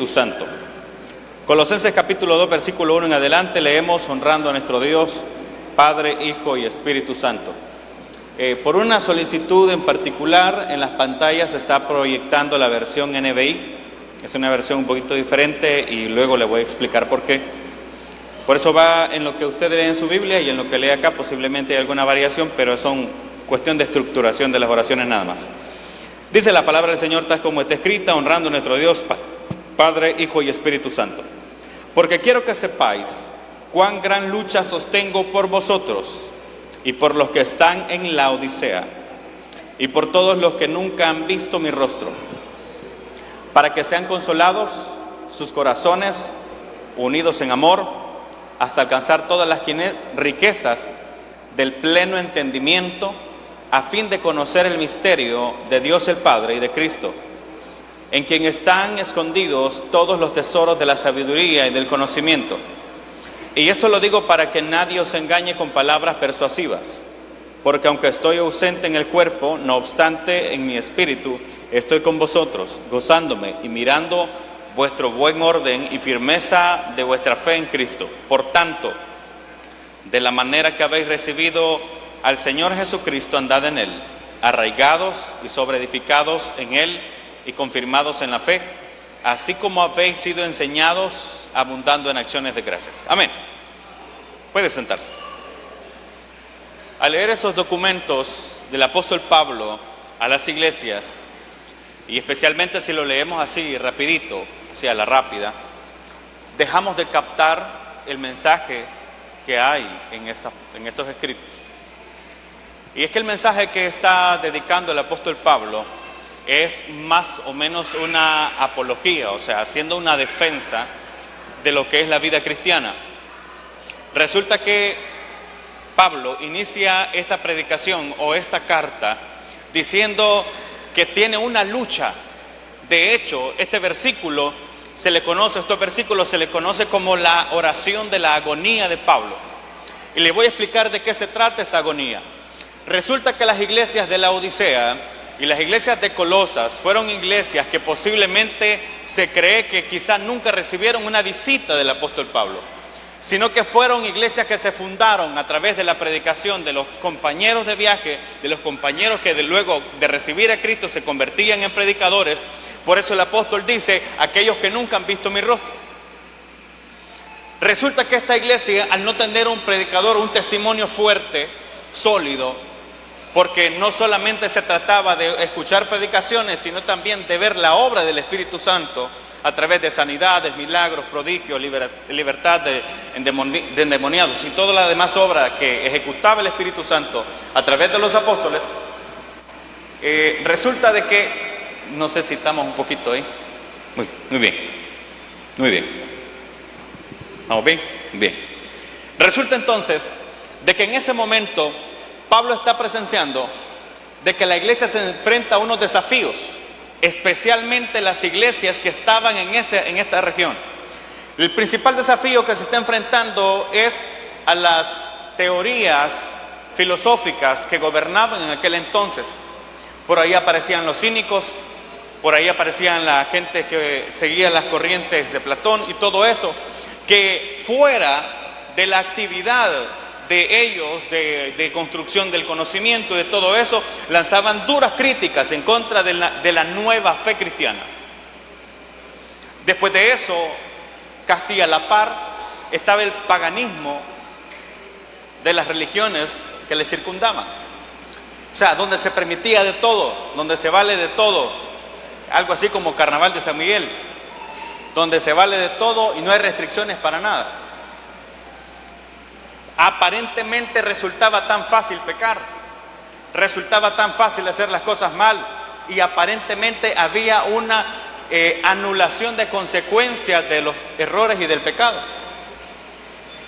Espíritu Santo. Colosenses capítulo 2, versículo 1 en adelante, leemos honrando a nuestro Dios, Padre, Hijo y Espíritu Santo. Por una solicitud en particular, en las pantallas se está proyectando la versión NBI. Es una versión un poquito diferente y luego le voy a explicar por qué. Por eso va en lo que usted lee en su Biblia y en lo que lee acá. Posiblemente hay alguna variación, pero son cuestión de estructuración de las oraciones nada más. Dice la palabra del Señor tal como está escrita, honrando a nuestro Dios, Padre, Hijo y Espíritu Santo. Porque quiero que sepáis cuán gran lucha sostengo por vosotros y por los que están en la Odisea y por todos los que nunca han visto mi rostro, para que sean consolados sus corazones, unidos en amor, hasta alcanzar todas las riquezas del pleno entendimiento, a fin de conocer el misterio de Dios el Padre y de Cristo, en quien están escondidos todos los tesoros de la sabiduría y del conocimiento. Y esto lo digo para que nadie os engañe con palabras persuasivas, porque aunque estoy ausente en el cuerpo, no obstante en mi espíritu estoy con vosotros, gozándome y mirando vuestro buen orden y firmeza de vuestra fe en Cristo. Por tanto, de la manera que habéis recibido al Señor Jesucristo, andad en Él, arraigados y sobreedificados en Él y confirmados en la fe, así como habéis sido enseñados, abundando en acciones de gracias. Amén. Puede sentarse. Al leer esos documentos del apóstol Pablo a las iglesias, y especialmente si lo leemos así rapidito, así a la rápida, dejamos de captar el mensaje que hay en estos escritos. Y es que el mensaje que está dedicando el apóstol Pablo es más o menos una apología, o sea, haciendo una defensa de lo que es la vida cristiana. Resulta que Pablo inicia esta predicación o esta carta diciendo que tiene una lucha. De hecho, estos versículos se le conoce como la oración de la agonía de Pablo. Y le voy a explicar de qué se trata esa agonía. Resulta que las iglesias de la Odisea y las iglesias de Colosas fueron iglesias que posiblemente se cree que quizás nunca recibieron una visita del apóstol Pablo, sino que fueron iglesias que se fundaron a través de la predicación de los compañeros de viaje, de los compañeros que luego de recibir a Cristo se convertían en predicadores. Por eso el apóstol dice, aquellos que nunca han visto mi rostro. Resulta que esta iglesia, al no tener un predicador, un testimonio fuerte, sólido, porque no solamente se trataba de escuchar predicaciones, sino también de ver la obra del Espíritu Santo a través de sanidades, milagros, prodigios, libertad de endemoniados y toda la demás obra que ejecutaba el Espíritu Santo a través de los apóstoles. Resulta de que, no sé si estamos un poquito ahí. Muy bien. ¿Vamos bien? Bien. Resulta entonces de que en ese momento Pablo está presenciando de que la iglesia se enfrenta a unos desafíos, especialmente las iglesias que estaban en esta región. El principal desafío que se está enfrentando es a las teorías filosóficas que gobernaban en aquel entonces. Por ahí aparecían los cínicos, por ahí aparecían la gente que seguía las corrientes de Platón y todo eso, que fuera de la actividad de ellos, de construcción del conocimiento y de todo eso, lanzaban duras críticas en contra de la nueva fe cristiana. Después de eso, casi a la par, estaba el paganismo de las religiones que le circundaban. O sea, donde se permitía de todo, donde se vale de todo, algo así como Carnaval de San Miguel, donde se vale de todo y no hay restricciones para nada. Aparentemente resultaba tan fácil pecar, resultaba tan fácil hacer las cosas mal y aparentemente había una anulación de consecuencias de los errores y del pecado.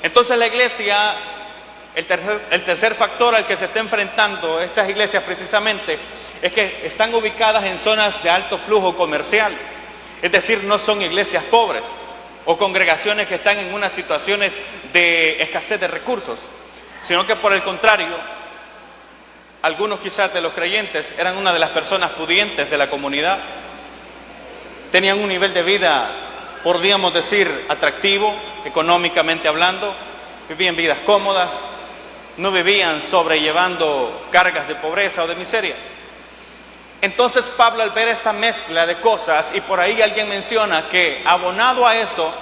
Entonces la iglesia, el tercer factor al que se está enfrentando estas iglesias precisamente es que están ubicadas en zonas de alto flujo comercial, es decir, no son iglesias pobres o congregaciones que están en unas situaciones de escasez de recursos, sino que por el contrario, algunos quizás de los creyentes eran una de las personas pudientes de la comunidad, tenían un nivel de vida podríamos decir, atractivo, económicamente hablando. Vivían vidas cómodas, no vivían sobrellevando cargas de pobreza o de miseria. Entonces Pablo, al ver esta mezcla de cosas, y por ahí alguien menciona que abonado a eso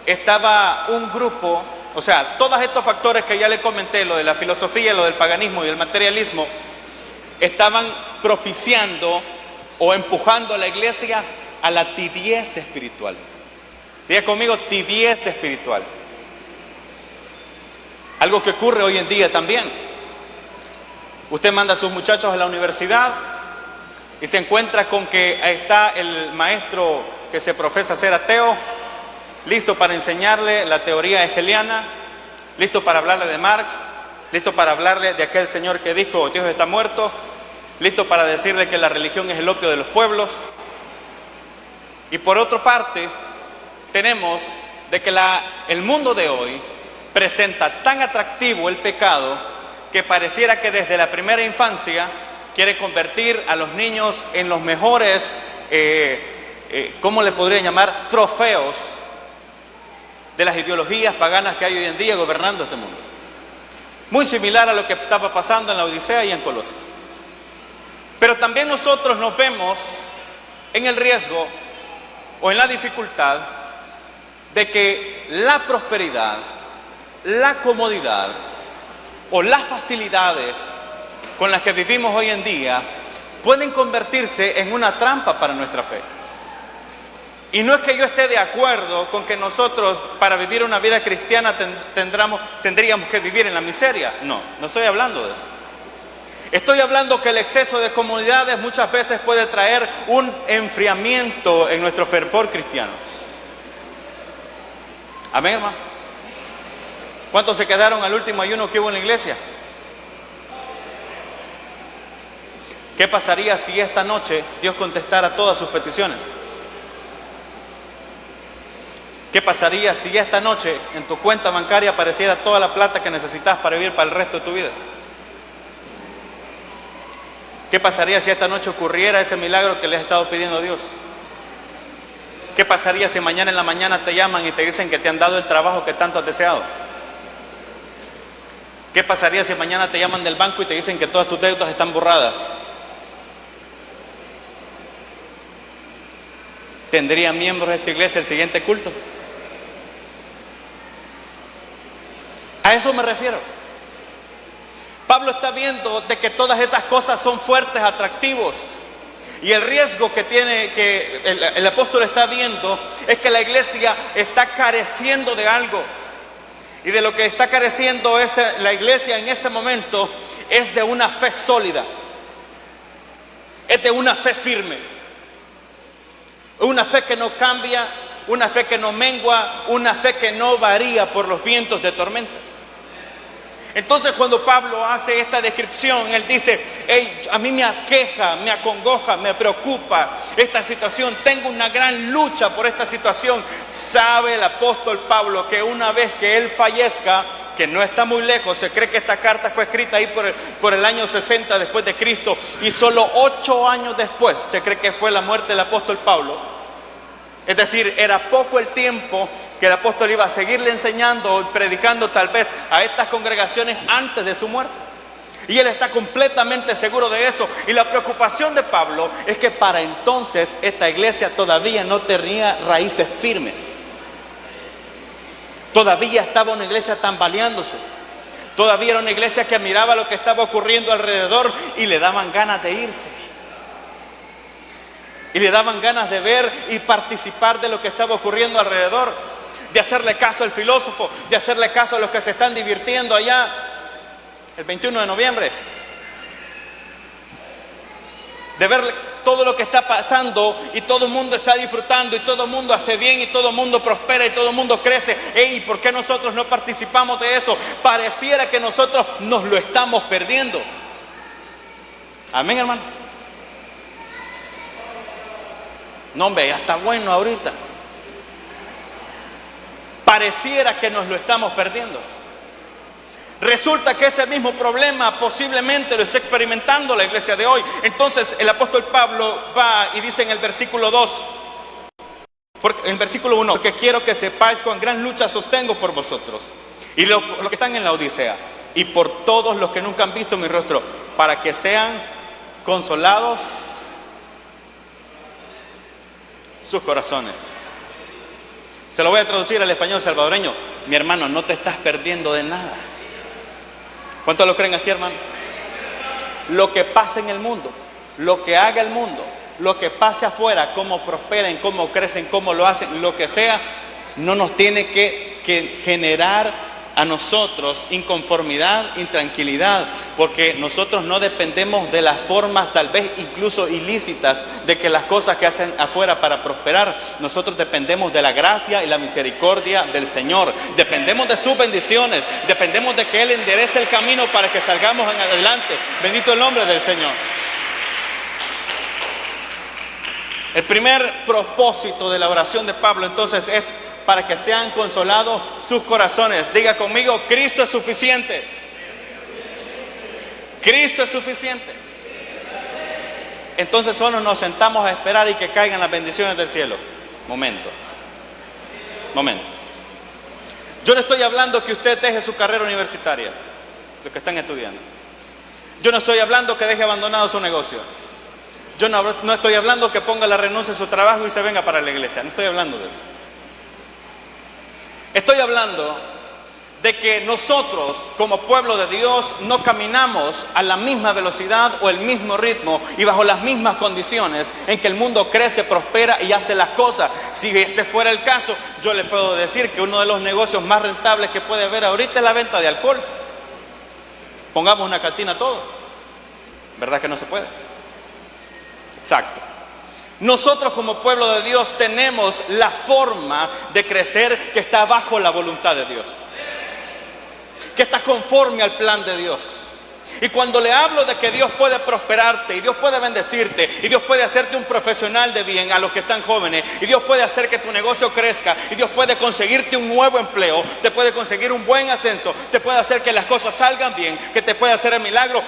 estaba un grupo, o sea, todos estos factores que ya le comenté, lo de la filosofía, lo del paganismo y el materialismo, estaban propiciando o empujando a la iglesia a la tibieza espiritual. Diga conmigo, tibieza espiritual. Algo que ocurre hoy en día también. Usted manda a sus muchachos a la universidad y se encuentra con que ahí está el maestro que se profesa ser ateo, listo para enseñarle la teoría hegeliana, listo para hablarle de Marx, listo para hablarle de aquel señor que dijo Dios está muerto, listo para decirle que la religión es el opio de los pueblos. Y por otra parte, tenemos de que el mundo de hoy presenta tan atractivo el pecado que pareciera que desde la primera infancia quiere convertir a los niños en los mejores, ¿cómo le podría llamar? Trofeos de las ideologías paganas que hay hoy en día gobernando este mundo. Muy similar a lo que estaba pasando en la Odisea y en Colosas. Pero también nosotros nos vemos en el riesgo o en la dificultad de que la prosperidad, la comodidad o las facilidades con las que vivimos hoy en día pueden convertirse en una trampa para nuestra fe. Y no es que yo esté de acuerdo con que nosotros para vivir una vida cristiana tendríamos que vivir en la miseria. No estoy hablando de eso. Estoy hablando que el exceso de comodidades muchas veces puede traer un enfriamiento en nuestro fervor cristiano. Amén, hermano. ¿Cuántos se quedaron al último ayuno que hubo en la iglesia? ¿Qué pasaría si esta noche Dios contestara todas sus peticiones? ¿Qué pasaría si esta noche en tu cuenta bancaria apareciera toda la plata que necesitas para vivir para el resto de tu vida? ¿Qué pasaría si esta noche ocurriera ese milagro que le has estado pidiendo a Dios? ¿Qué pasaría si mañana en la mañana te llaman y te dicen que te han dado el trabajo que tanto has deseado? ¿Qué pasaría si mañana te llaman del banco y te dicen que todas tus deudas están borradas? ¿Tendrían miembros de esta iglesia el siguiente culto? A eso me refiero. Pablo está viendo de que todas esas cosas son fuertes, atractivos. Y el riesgo que tiene, que el apóstol está viendo, es que la iglesia está careciendo de algo. Y de lo que está careciendo la iglesia en ese momento es de una fe sólida. Es de una fe firme. Una fe que no cambia, una fe que no mengua, una fe que no varía por los vientos de tormenta. Entonces cuando Pablo hace esta descripción, él dice, hey, a mí me aqueja, me acongoja, me preocupa esta situación, tengo una gran lucha por esta situación. Sabe el apóstol Pablo que una vez que él fallezca, que no está muy lejos, se cree que esta carta fue escrita ahí por el año 60 después de Cristo, y solo 8 años después se cree que fue la muerte del apóstol Pablo. Es decir, era poco el tiempo que el apóstol iba a seguirle enseñando y predicando tal vez a estas congregaciones antes de su muerte. Y él está completamente seguro de eso. Y la preocupación de Pablo es que para entonces esta iglesia todavía no tenía raíces firmes. Todavía estaba una iglesia tambaleándose. Todavía era una iglesia que miraba lo que estaba ocurriendo alrededor y le daban ganas de irse. Y le daban ganas de ver y participar de lo que estaba ocurriendo alrededor. De hacerle caso al filósofo, de hacerle caso a los que se están divirtiendo allá el 21 de noviembre. De ver todo lo que está pasando y todo el mundo está disfrutando y todo el mundo hace bien y todo el mundo prospera y todo el mundo crece. ¿Y por qué nosotros no participamos de eso? Pareciera que nosotros nos lo estamos perdiendo. Amén, hermano. No, hombre, ya está bueno ahorita. Pareciera que nos lo estamos perdiendo. Resulta que ese mismo problema posiblemente lo está experimentando la iglesia de hoy. Entonces el apóstol Pablo va y dice en el versículo 2, Porque, en versículo 1, porque quiero que sepáis cuán gran lucha sostengo por vosotros. Y los que están en la Odisea. Y por todos los que nunca han visto mi rostro. Para que sean consolados sus corazones. Se lo voy a traducir al español salvadoreño. Mi hermano, no te estás perdiendo de nada. ¿Cuántos lo creen así, hermano? Lo que pasa en el mundo, lo que haga el mundo, lo que pase afuera, cómo prosperen, cómo crecen, cómo lo hacen, lo que sea, no nos tiene que generar a nosotros inconformidad, intranquilidad, porque nosotros no dependemos de las formas tal vez incluso ilícitas de que las cosas que hacen afuera para prosperar. Nosotros dependemos de la gracia y la misericordia del Señor, dependemos de sus bendiciones, dependemos de que Él enderece el camino para que salgamos en adelante. Bendito el nombre del Señor. El primer propósito de la oración de Pablo entonces es para que sean consolados sus corazones. Diga conmigo, Cristo es suficiente. Cristo es suficiente. Entonces solo nos sentamos a esperar y que caigan las bendiciones del cielo. Momento. Yo no estoy hablando que usted deje su carrera universitaria, los que están estudiando. Yo no estoy hablando que deje abandonado su negocio. Yo no estoy hablando que ponga la renuncia a su trabajo y se venga para la iglesia. No estoy hablando de eso. Estoy hablando de que nosotros como pueblo de Dios no caminamos a la misma velocidad o el mismo ritmo y bajo las mismas condiciones en que el mundo crece, prospera y hace las cosas. Si ese fuera el caso, yo le puedo decir que uno de los negocios más rentables que puede haber ahorita es la venta de alcohol. Pongamos una cantina a todo. ¿Verdad que no se puede? Exacto. Nosotros como pueblo de Dios tenemos la forma de crecer que está bajo la voluntad de Dios, que está conforme al plan de Dios. Y cuando le hablo de que Dios puede prosperarte y Dios puede bendecirte y Dios puede hacerte un profesional de bien a los que están jóvenes y Dios puede hacer que tu negocio crezca y Dios puede conseguirte un nuevo empleo, te puede conseguir un buen ascenso, te puede hacer que las cosas salgan bien, que te puede hacer el milagro,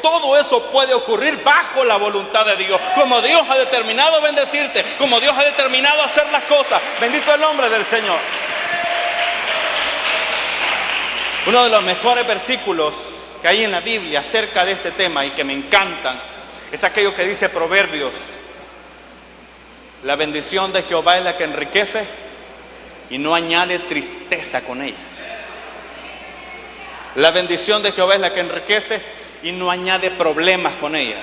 todo eso puede ocurrir bajo la voluntad de Dios, como Dios ha determinado bendecirte, como Dios ha determinado hacer las cosas. Bendito el nombre del Señor. Uno de los mejores versículos que hay en la Biblia acerca de este tema y que me encantan es aquello que dice Proverbios: la bendición de Jehová es la que enriquece y no añade tristeza con ella. La bendición de Jehová es la que enriquece y no añade problemas con ella.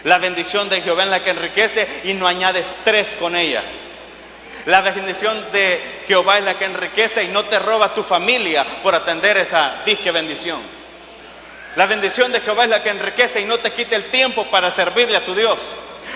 La bendición de Jehová es la que enriquece y no añade estrés con ella. La bendición de Jehová es la que enriquece y no te roba tu familia por atender esa disque bendición. La bendición de Jehová es la que enriquece y no te quita el tiempo para servirle a tu Dios.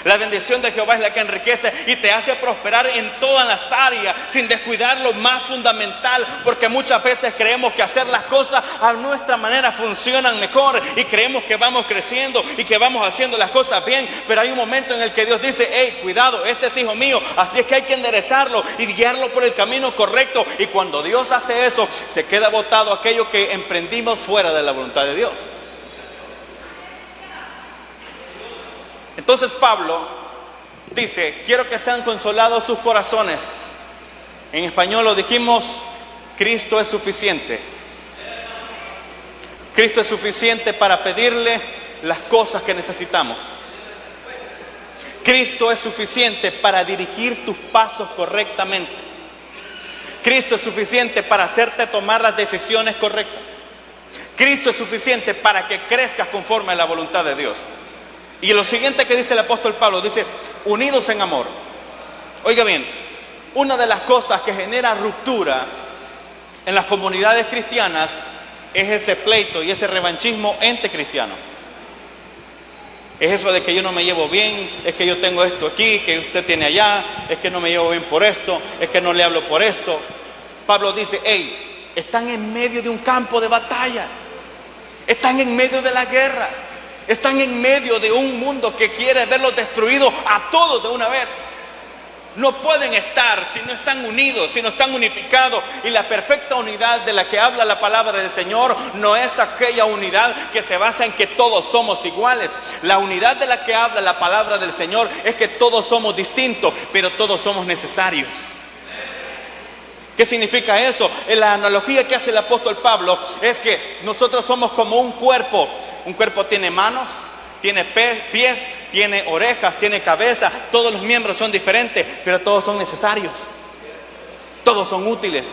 La bendición de Jehová es la que enriquece y te hace prosperar en todas las áreas sin descuidar lo más fundamental, porque muchas veces creemos que hacer las cosas a nuestra manera funcionan mejor y creemos que vamos creciendo y que vamos haciendo las cosas bien, pero hay un momento en el que Dios dice: hey, cuidado, este es hijo mío, así es que hay que enderezarlo y guiarlo por el camino correcto. Y cuando Dios hace eso, se queda botado aquello que emprendimos fuera de la voluntad de Dios. Entonces Pablo dice: quiero que sean consolados sus corazones. En español lo dijimos: Cristo es suficiente. Cristo es suficiente para pedirle las cosas que necesitamos. Cristo es suficiente para dirigir tus pasos correctamente. Cristo es suficiente para hacerte tomar las decisiones correctas. Cristo es suficiente para que crezcas conforme a la voluntad de Dios. Y lo siguiente que dice el apóstol Pablo, dice: unidos en amor. Oiga bien, una de las cosas que genera ruptura en las comunidades cristianas es ese pleito y ese revanchismo entre cristianos. Es eso de que yo no me llevo bien, es que yo tengo esto aquí, que usted tiene allá, es que no me llevo bien por esto, es que no le hablo por esto. Pablo dice: hey, están en medio de un campo de batalla, están en medio de la guerra. Están en medio de un mundo que quiere verlos destruidos a todos de una vez. no pueden estar si no están unidos, si no están unificados. Y la perfecta unidad de la que habla la palabra del Señor no es aquella unidad que se basa en que todos somos iguales. La unidad de la que habla la palabra del Señor es que todos somos distintos, pero todos somos necesarios. ¿Qué significa eso? La analogía que hace el apóstol Pablo es que nosotros somos como un cuerpo. Un cuerpo tiene manos, tiene pies, tiene orejas, tiene cabeza. Todos los miembros son diferentes, pero todos son necesarios. Todos son útiles.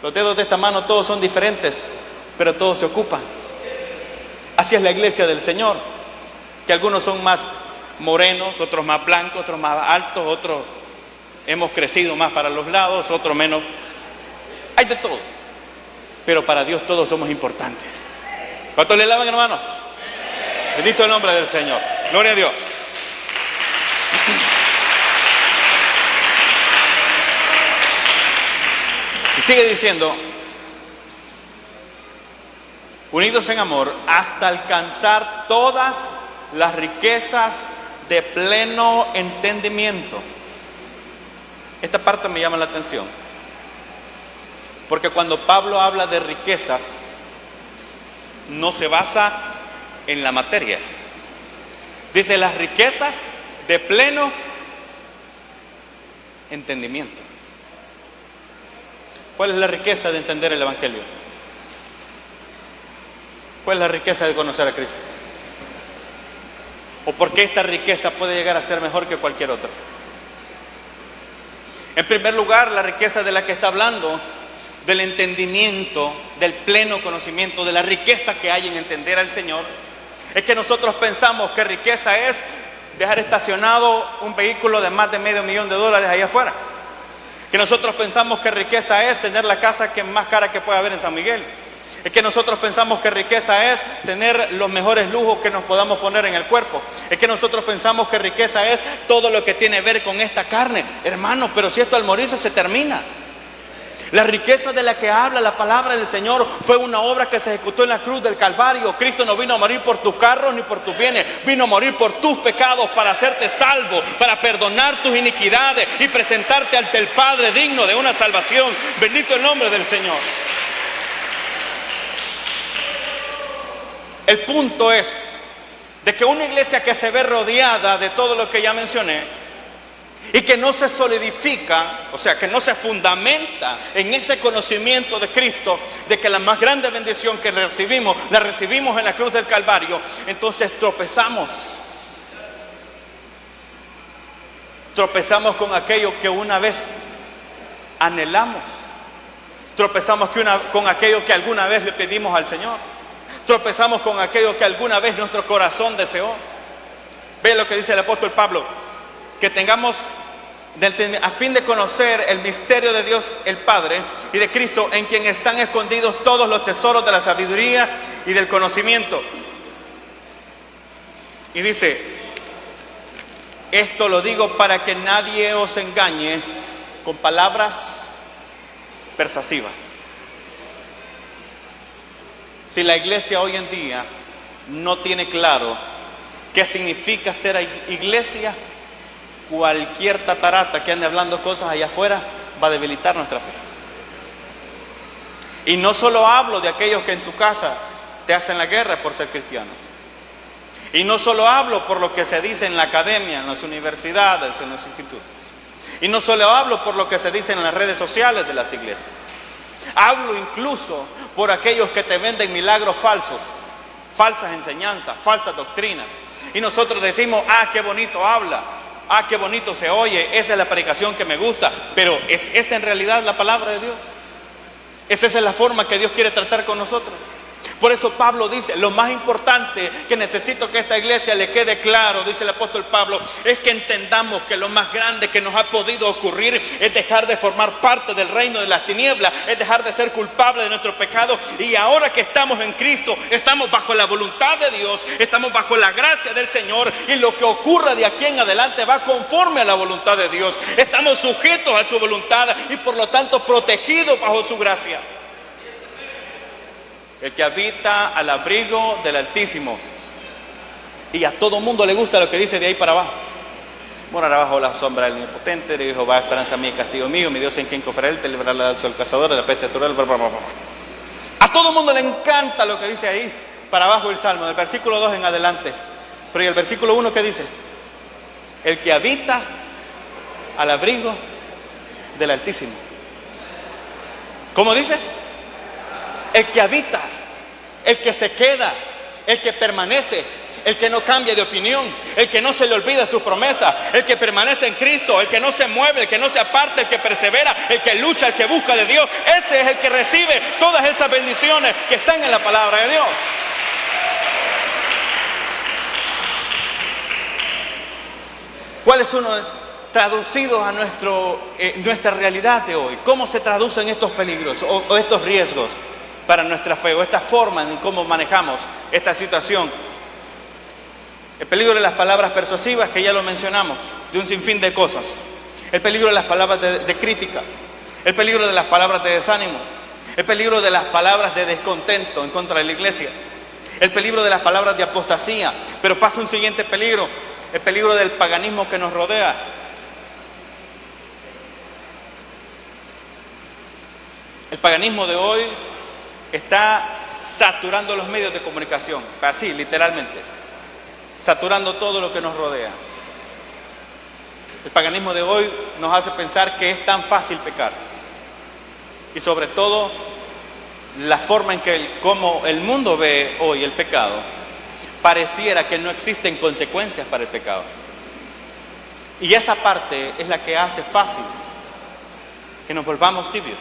Los dedos de esta mano todos son diferentes, pero todos se ocupan. Así es la iglesia del Señor, que algunos son más morenos, otros más blancos, otros más altos, otros hemos crecido más para los lados, otros menos. Hay de todo, pero para Dios todos somos importantes. ¿Cuántos le alaban, hermanos? Bendito el nombre del Señor. Gloria a Dios. Y sigue diciendo, unidos en amor hasta alcanzar todas las riquezas de pleno entendimiento. Esta parte me llama la atención, porque cuando Pablo habla de riquezas, no se basa en la materia. Dice las riquezas de pleno entendimiento. ¿Cuál es la riqueza de entender el Evangelio? ¿Cuál es la riqueza de conocer a Cristo? ¿O por qué esta riqueza puede llegar a ser mejor que cualquier otra? En primer lugar, la riqueza de la que está hablando, del entendimiento, del pleno conocimiento, de la riqueza que hay en entender al Señor, es que nosotros pensamos que riqueza es dejar estacionado un vehículo de más de $500,000 allá afuera. Que nosotros pensamos que riqueza es tener la casa que más cara que pueda haber en San Miguel. Es que nosotros pensamos que riqueza es tener los mejores lujos que nos podamos poner en el cuerpo. Es que nosotros pensamos que riqueza es todo lo que tiene que ver con esta carne. Hermanos, pero si esto al morirse se termina. La riqueza de la que habla la palabra del Señor fue una obra que se ejecutó en la cruz del Calvario. Cristo no vino a morir por tus carros ni por tus bienes. Vino a morir por tus pecados para hacerte salvo, para perdonar tus iniquidades y presentarte ante el Padre digno de una salvación. Bendito el nombre del Señor. El punto es de que una iglesia que se ve rodeada de todo lo que ya mencioné y que no se solidifica, o sea, que no se fundamenta en ese conocimiento de Cristo, de que la más grande bendición que recibimos, la recibimos en la cruz del Calvario, entonces tropezamos. Tropezamos con aquello que una vez anhelamos. Tropezamos con aquello que alguna vez le pedimos al Señor. Tropezamos con aquello que alguna vez nuestro corazón deseó. Ve lo que dice el apóstol Pablo, que tengamos a fin de conocer el misterio de Dios el Padre y de Cristo, en quien están escondidos todos los tesoros de la sabiduría y del conocimiento. Y dice, esto lo digo para que nadie os engañe con palabras persuasivas. Si la iglesia hoy en día no tiene claro qué significa ser iglesia, cualquier tatarata que ande hablando cosas allá afuera va a debilitar nuestra fe. Y no solo hablo de aquellos que en tu casa te hacen la guerra por ser cristiano. Y no solo hablo por lo que se dice en la academia, en las universidades, en los institutos. Y no solo hablo por lo que se dice en las redes sociales de las iglesias. Hablo incluso por aquellos que te venden milagros falsos, falsas enseñanzas, falsas doctrinas. Y nosotros decimos, qué bonito habla, qué bonito se oye, esa es la predicación que me gusta. Pero ¿es esa en realidad la palabra de Dios? ¿Esa es la forma que Dios quiere tratar con nosotros? Por eso Pablo dice, lo más importante que necesito que esta iglesia le quede claro, dice el apóstol Pablo, es que entendamos que lo más grande que nos ha podido ocurrir es dejar de formar parte del reino de las tinieblas, es dejar de ser culpable de nuestros pecados. Y ahora que estamos en Cristo, estamos bajo la voluntad de Dios, estamos bajo la gracia del Señor, y lo que ocurra de aquí en adelante va conforme a la voluntad de Dios. Estamos sujetos a su voluntad y por lo tanto protegidos bajo su gracia. El que habita al abrigo del Altísimo. Y a todo mundo le gusta lo que dice de ahí para abajo. Morará bajo la sombra del Omnipotente, de Jehová, esperanza mía y castigo mío, mi Dios en quien confiaré, te librará del sol cazador, de la peste natural, bla, bla, bla, bla. A todo el mundo le encanta lo que dice ahí, para abajo el Salmo, del versículo 2 en adelante. Pero ¿y el versículo 1 qué dice? El que habita al abrigo del Altísimo. ¿Cómo dice? El que habita, el que se queda, el que permanece, el que no cambia de opinión, el que no se le olvida sus promesas, el que permanece en Cristo, el que no se mueve, el que no se aparta, el que persevera, el que lucha, el que busca de Dios. Ese es el que recibe todas esas bendiciones que están en la palabra de Dios. ¿Cuáles son traducidos a nuestra realidad de hoy? ¿Cómo se traducen estos peligros o estos riesgos para nuestra fe, o esta forma en cómo manejamos esta situación? El peligro de las palabras persuasivas, que ya lo mencionamos, de un sinfín de cosas. El peligro de las palabras de crítica. El peligro de las palabras de desánimo. El peligro de las palabras de descontento en contra de la iglesia. El peligro de las palabras de apostasía. Pero pasa un siguiente peligro. El peligro del paganismo que nos rodea. El paganismo de hoy está saturando los medios de comunicación, así, literalmente, saturando todo lo que nos rodea. El paganismo de hoy nos hace pensar que es tan fácil pecar. Y sobre todo, la forma en que como el mundo ve hoy el pecado, pareciera que no existen consecuencias para el pecado. Y esa parte es la que hace fácil que nos volvamos tibios.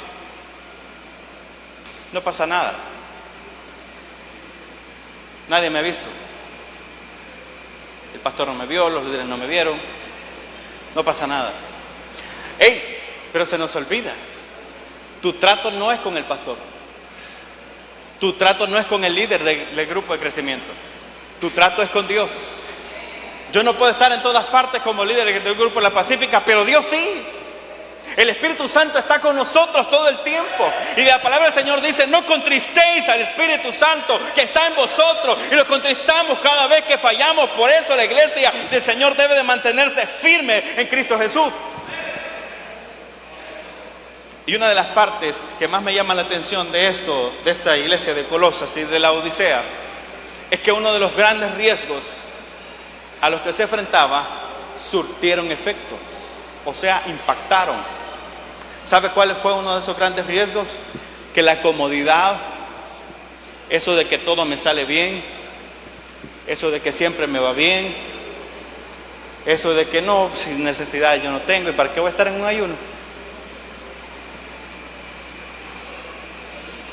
No pasa nada. Nadie me ha visto. El pastor no me vio, los líderes no me vieron. No pasa nada. ¡Ey! Pero se nos olvida. Tu trato no es con el pastor. Tu trato no es con el líder del grupo de crecimiento. Tu trato es con Dios. Yo no puedo estar en todas partes como líder del grupo de la Pacífica, pero Dios sí. El Espíritu Santo está con nosotros todo el tiempo. Y la palabra del Señor dice: no contristéis al Espíritu Santo que está en vosotros. Y lo contristamos cada vez que fallamos. Por eso la iglesia del Señor debe de mantenerse firme en Cristo Jesús. Y una de las partes que más me llama la atención de esto, de esta iglesia de Colosas y de la Odisea, es que uno de los grandes riesgos a los que se enfrentaba surtieron efecto. O sea, impactaron. ¿Sabe cuál fue uno de esos grandes riesgos? Que la comodidad, eso de que todo me sale bien, eso de que siempre me va bien, eso de que no, sin necesidad yo no tengo, ¿y para qué voy a estar en un ayuno?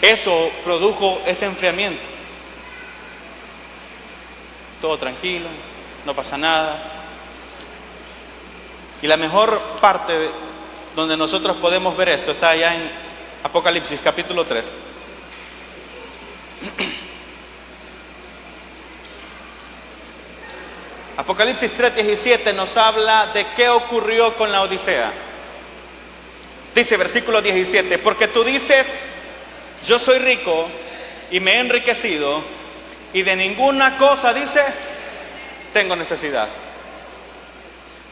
Eso produjo ese enfriamiento. Todo tranquilo, no pasa nada. Y la mejor parte donde nosotros podemos ver esto está allá en Apocalipsis capítulo 3. Apocalipsis 3:17 nos habla de qué ocurrió con la Odisea. Dice versículo 17: porque tú dices, yo soy rico y me he enriquecido, y de ninguna cosa, dice, tengo necesidad.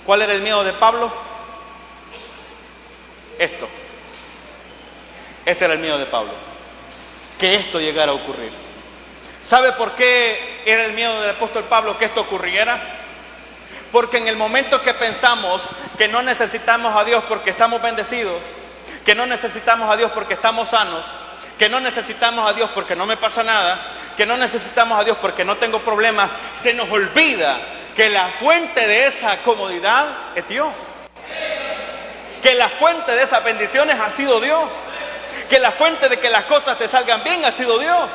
¿Cuál era el miedo de Pablo? Esto. Ese era el miedo de Pablo. Que esto llegara a ocurrir. ¿Sabe por qué era el miedo del apóstol Pablo que esto ocurriera? Porque en el momento que pensamos que no necesitamos a Dios porque estamos bendecidos, que no necesitamos a Dios porque estamos sanos, que no necesitamos a Dios porque no me pasa nada, que no necesitamos a Dios porque no tengo problemas, se nos olvida que la fuente de esa comodidad es Dios. Que la fuente de esas bendiciones ha sido Dios. Que la fuente de que las cosas te salgan bien ha sido Dios.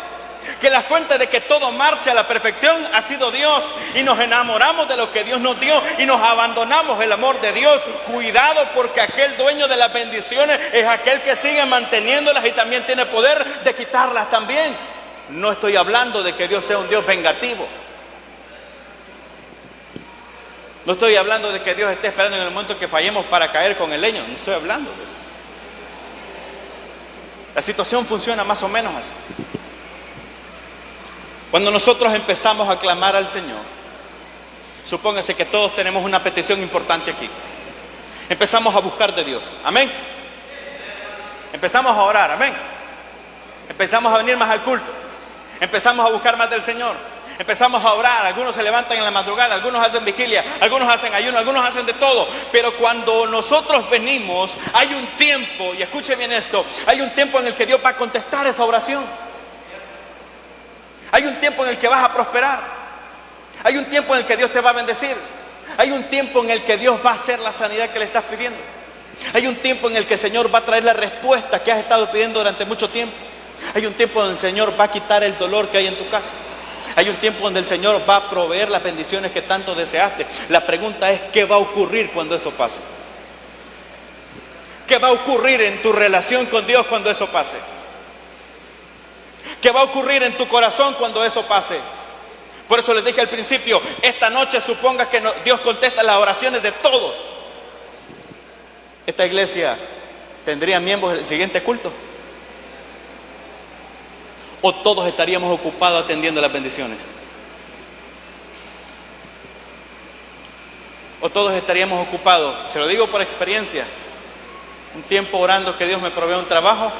Que la fuente de que todo marche a la perfección ha sido Dios. Y nos enamoramos de lo que Dios nos dio y nos abandonamos el amor de Dios. Cuidado, porque aquel dueño de las bendiciones es aquel que sigue manteniéndolas y también tiene poder de quitarlas también. No estoy hablando de que Dios sea un Dios vengativo. No estoy hablando de que Dios esté esperando en el momento que fallemos para caer con el leño. No estoy hablando de eso. La situación funciona más o menos así. Cuando nosotros empezamos a clamar al Señor, Supóngase que todos tenemos una petición importante aquí. Empezamos a buscar de Dios. Amén. Empezamos a orar. Amén. Empezamos a venir más al culto. Empezamos a buscar más del Señor. Empezamos a orar. Algunos se levantan en la madrugada, algunos hacen vigilia, algunos hacen ayuno, algunos hacen de todo. Pero cuando nosotros venimos, hay un tiempo, y escuche bien esto, hay un tiempo en el que Dios va a contestar esa oración. Hay un tiempo en el que vas a prosperar. Hay un tiempo en el que Dios te va a bendecir. Hay un tiempo en el que Dios va a hacer la sanidad que le estás pidiendo. Hay un tiempo en el que el Señor va a traer la respuesta que has estado pidiendo durante mucho tiempo. Hay un tiempo donde el Señor va a quitar el dolor que hay en tu casa. Hay un tiempo donde el Señor va a proveer las bendiciones que tanto deseaste. La pregunta es, ¿qué va a ocurrir cuando eso pase? ¿Qué va a ocurrir en tu relación con Dios cuando eso pase? ¿Qué va a ocurrir en tu corazón cuando eso pase? Por eso les dije al principio, esta noche suponga que Dios contesta las oraciones de todos. Esta iglesia tendría miembros del siguiente culto. ¿O todos estaríamos ocupados atendiendo las bendiciones? ¿O todos estaríamos ocupados? Se lo digo por experiencia. Un tiempo orando que Dios me provee un trabajo.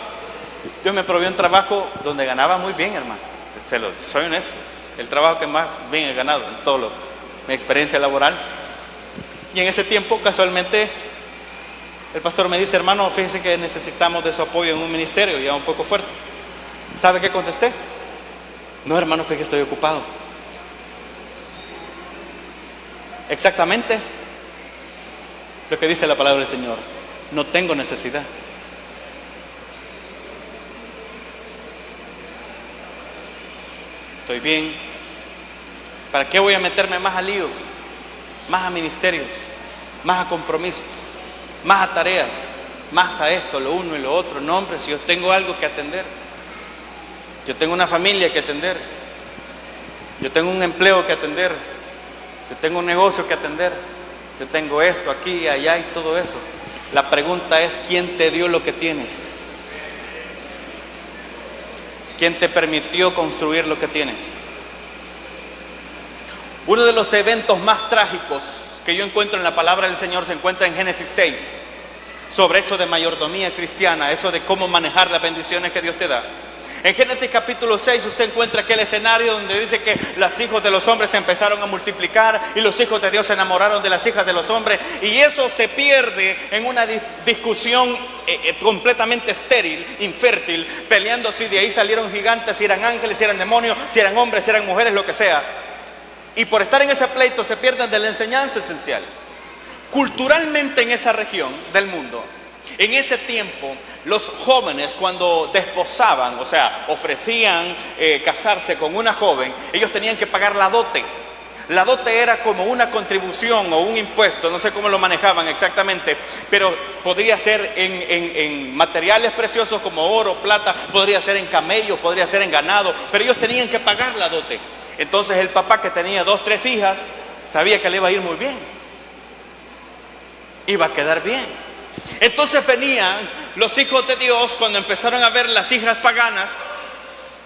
Dios me proveyó un trabajo donde ganaba muy bien, hermano. Soy honesto. El trabajo que más bien he ganado en toda mi experiencia laboral. Y en ese tiempo, casualmente, el pastor me dice, hermano, fíjese que necesitamos de su apoyo en un ministerio, ya un poco fuerte. ¿Sabe qué contesté? No, hermano, fíjese que estoy ocupado. Exactamente lo que dice la palabra del Señor. No tengo necesidad. Estoy bien. ¿Para qué voy a meterme más a líos? Más a ministerios, más a compromisos, más a tareas, más a esto, lo uno y lo otro. No, hombre, si yo tengo algo que atender. Yo tengo una familia que atender. Yo tengo un empleo que atender. Yo tengo un negocio que atender. Yo tengo esto aquí, allá y todo eso. La pregunta es, ¿quién te dio lo que tienes? ¿Quién te permitió construir lo que tienes? Uno de los eventos más trágicos que yo encuentro en la palabra del Señor se encuentra en Génesis 6. Sobre eso de mayordomía cristiana, eso de cómo manejar las bendiciones que Dios te da. En Génesis capítulo 6 usted encuentra aquel escenario donde dice que los hijos de los hombres se empezaron a multiplicar y los hijos de Dios se enamoraron de las hijas de los hombres, y eso se pierde en una discusión completamente estéril, infértil, peleando si de ahí salieron gigantes, si eran ángeles, si eran demonios, si eran hombres, si eran mujeres, lo que sea. Y por estar en ese pleito se pierden de la enseñanza esencial. Culturalmente en esa región del mundo, en ese tiempo, los jóvenes cuando desposaban, o sea, ofrecían casarse con una joven, ellos tenían que pagar la dote. La dote era como una contribución o un impuesto, no sé cómo lo manejaban exactamente, pero podría ser en materiales preciosos como oro, plata, podría ser en camellos, podría ser en ganado, pero ellos tenían que pagar la dote. Entonces el papá, que tenía 2, 3 hijas, sabía que le iba a ir muy bien, iba a quedar bien. Entonces venían los hijos de Dios, cuando empezaron a ver las hijas paganas,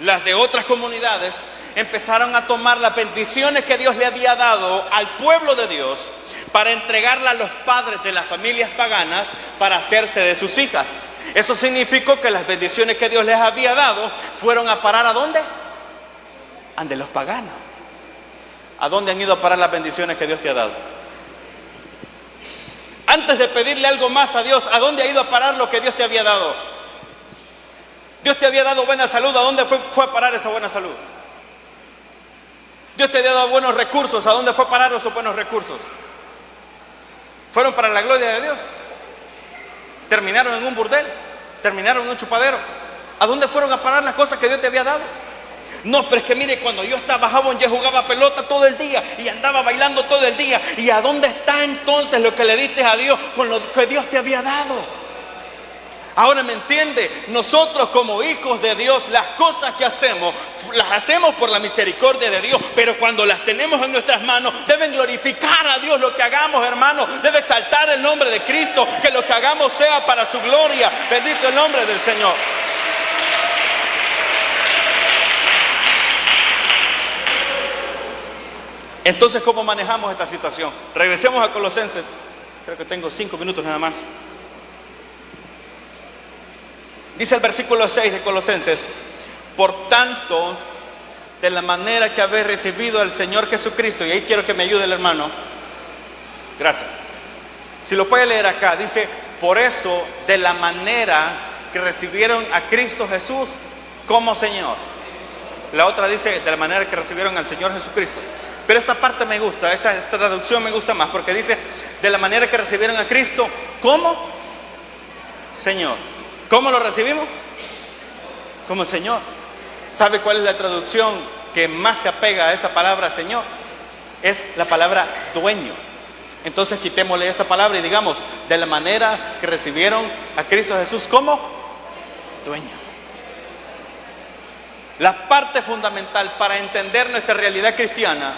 las de otras comunidades, empezaron a tomar las bendiciones que Dios le había dado al pueblo de Dios para entregarla a los padres de las familias paganas para hacerse de sus hijas. Eso significó que las bendiciones que Dios les había dado fueron a parar ¿a dónde? Ante los paganos. ¿A dónde han ido a parar las bendiciones que Dios te ha dado? Antes de pedirle algo más a Dios, ¿a dónde ha ido a parar lo que Dios te había dado? Dios te había dado buena salud, ¿a dónde fue a parar esa buena salud? Dios te había dado buenos recursos, ¿a dónde fue a parar esos buenos recursos? ¿Fueron para la gloria de Dios? ¿Terminaron en un burdel? ¿Terminaron en un chupadero? ¿A dónde fueron a parar las cosas que Dios te había dado? No, pero es que mire, cuando yo estaba joven, yo jugaba pelota todo el día y andaba bailando todo el día. ¿Y a dónde está entonces lo que le diste a Dios con lo que Dios te había dado? Ahora me entiende, nosotros como hijos de Dios, las cosas que hacemos, las hacemos por la misericordia de Dios, pero cuando las tenemos en nuestras manos, deben glorificar a Dios lo que hagamos, hermano. Debe exaltar el nombre de Cristo, que lo que hagamos sea para su gloria. Bendito el nombre del Señor. Entonces, ¿cómo manejamos esta situación? Regresemos a Colosenses. Creo que tengo 5 minutos nada más. Dice el versículo 6 de Colosenses: por tanto, de la manera que habéis recibido al Señor Jesucristo, y ahí quiero que me ayude el hermano. Gracias. Si lo puede leer acá, dice: por eso, de la manera que recibieron a Cristo Jesús como Señor. La otra dice: de la manera que recibieron al Señor Jesucristo. Pero esta parte me gusta, esta traducción me gusta más, porque dice: de la manera que recibieron a Cristo como Señor. ¿Cómo lo recibimos? Como Señor. ¿Sabe cuál es la traducción que más se apega a esa palabra Señor? Es la palabra dueño. Entonces quitémosle esa palabra y digamos: de la manera que recibieron a Cristo Jesús como dueño. La parte fundamental para entender nuestra realidad cristiana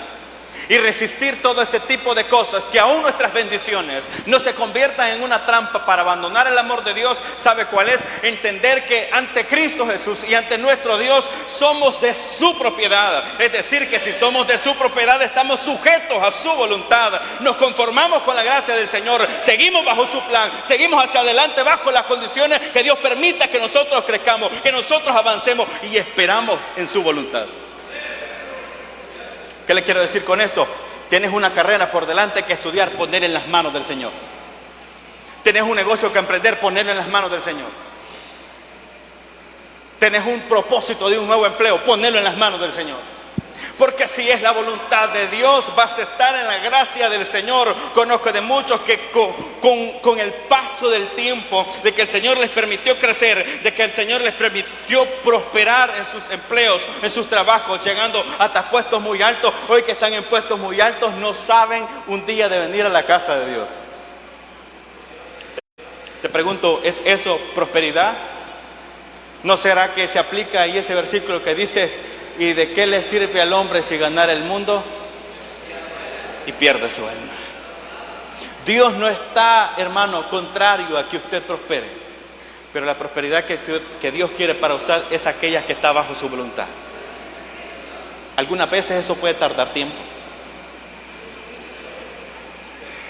y resistir todo ese tipo de cosas, que aún nuestras bendiciones no se conviertan en una trampa para abandonar el amor de Dios, ¿sabe cuál es? Entender que ante Cristo Jesús y ante nuestro Dios somos de su propiedad. Es decir, que si somos de su propiedad, estamos sujetos a su voluntad. Nos conformamos con la gracia del Señor, seguimos bajo su plan, seguimos hacia adelante bajo las condiciones que Dios permita que nosotros crezcamos, que nosotros avancemos, y esperamos en su voluntad. ¿Qué le quiero decir con esto? Tienes una carrera por delante que estudiar, poner en las manos del Señor. Tienes un negocio que emprender, ponerlo en las manos del Señor. Tienes un propósito de un nuevo empleo, ponerlo en las manos del Señor. Porque si es la voluntad de Dios, vas a estar en la gracia del Señor. Conozco de muchos que con el paso del tiempo, de que el Señor les permitió crecer, de que el Señor les permitió prosperar en sus empleos, en sus trabajos, llegando hasta puestos muy altos, hoy que están en puestos muy altos, no saben un día de venir a la casa de Dios. Te pregunto, ¿es eso prosperidad? ¿No será que se aplica ahí ese versículo que dice: ¿y de qué le sirve al hombre si ganara el mundo y pierde su alma? Dios no está, hermano, contrario a que usted prospere, pero la prosperidad que Dios quiere para usted es aquella que está bajo su voluntad. Algunas veces eso puede tardar tiempo.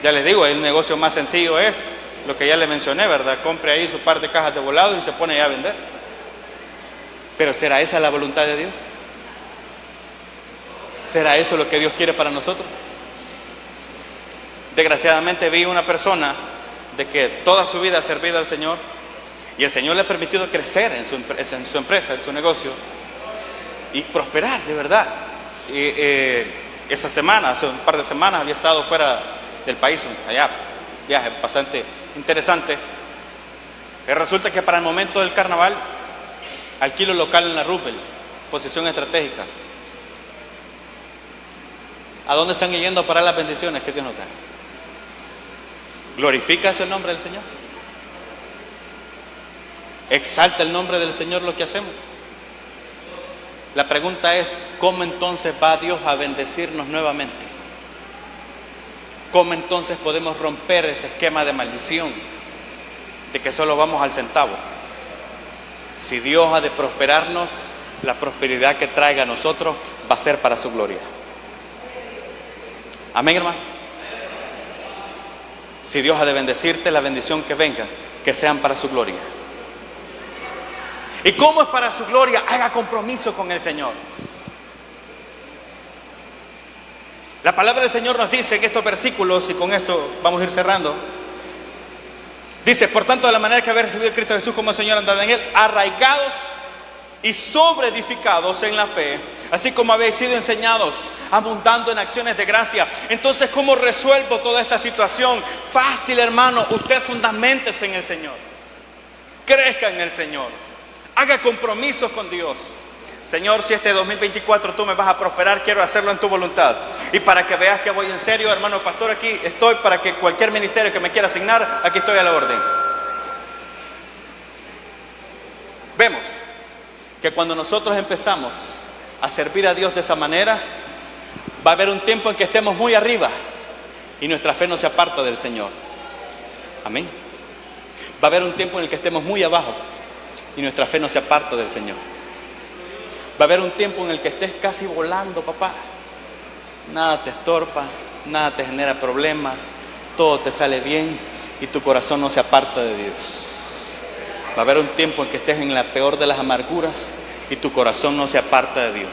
Ya les digo, el negocio más sencillo es lo que ya le mencioné, ¿verdad? Compre ahí su par de cajas de volado y se pone ya a vender. Pero ¿será esa la voluntad de Dios? ¿Será eso lo que Dios quiere para nosotros? Desgraciadamente vi una persona de que toda su vida ha servido al Señor y el Señor le ha permitido crecer en su empresa, en su negocio, y prosperar de verdad. Esa semana, hace un par de semanas, había estado fuera del país, allá, viaje bastante interesante. Y resulta que para el momento del carnaval alquilo local en la Rupel, posición estratégica. ¿A dónde están yendo a parar las bendiciones que Dios nos da? ¿Glorifica el nombre del Señor? ¿Exalta el nombre del Señor lo que hacemos? La pregunta es: ¿cómo entonces va Dios a bendecirnos nuevamente? ¿Cómo entonces podemos romper ese esquema de maldición de que solo vamos al centavo? Si Dios ha de prosperarnos, la prosperidad que traiga a nosotros va a ser para su gloria. Amén, hermanos. Si Dios ha de bendecirte, la bendición que venga, que sean para su gloria. ¿Y cómo es para su gloria? Haga compromiso con el Señor. La palabra del Señor nos dice en estos versículos, y con esto vamos a ir cerrando, dice: por tanto, de la manera que habéis recibido a Cristo Jesús como Señor, andad en Él, arraigados y sobreedificados en la fe, así como habéis sido enseñados, abundando en acciones de gracia. Entonces, ¿cómo resuelvo toda esta situación? Fácil, hermano. Usted fundaméntese en el Señor, crezca en el Señor, haga compromisos con Dios. Señor, si este 2024 tú me vas a prosperar, quiero hacerlo en tu voluntad. Y para que veas que voy en serio, hermano pastor, aquí estoy para que cualquier ministerio que me quiera asignar, aquí estoy a la orden. Vemos que cuando nosotros empezamos a servir a Dios de esa manera, va a haber un tiempo en que estemos muy arriba y nuestra fe no se aparta del Señor. Amén. Va a haber un tiempo en el que estemos muy abajo y nuestra fe no se aparta del Señor. Va a haber un tiempo en el que estés casi volando, papá, nada te estorba, nada te genera problemas, todo te sale bien y tu corazón no se aparta de Dios. Va a haber un tiempo en que estés en la peor de las amarguras y tu corazón no se aparta de Dios.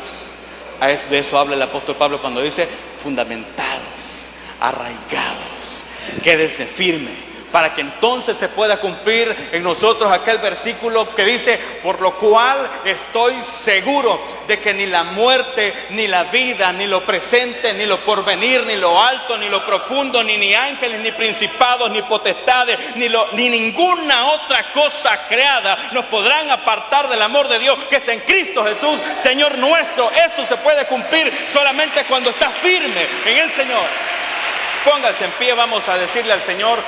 De eso habla el apóstol Pablo cuando dice: fundamentados, arraigados, quédense firme, para que entonces se pueda cumplir en nosotros aquel versículo que dice: por lo cual estoy seguro de que ni la muerte, ni la vida, ni lo presente, ni lo porvenir, ni lo alto, ni lo profundo, ni ángeles, ni principados, ni potestades, ni ninguna otra cosa creada nos podrán apartar del amor de Dios que es en Cristo Jesús, Señor nuestro. Eso se puede cumplir solamente cuando estás firme en el Señor. Póngase en pie, vamos a decirle al Señor: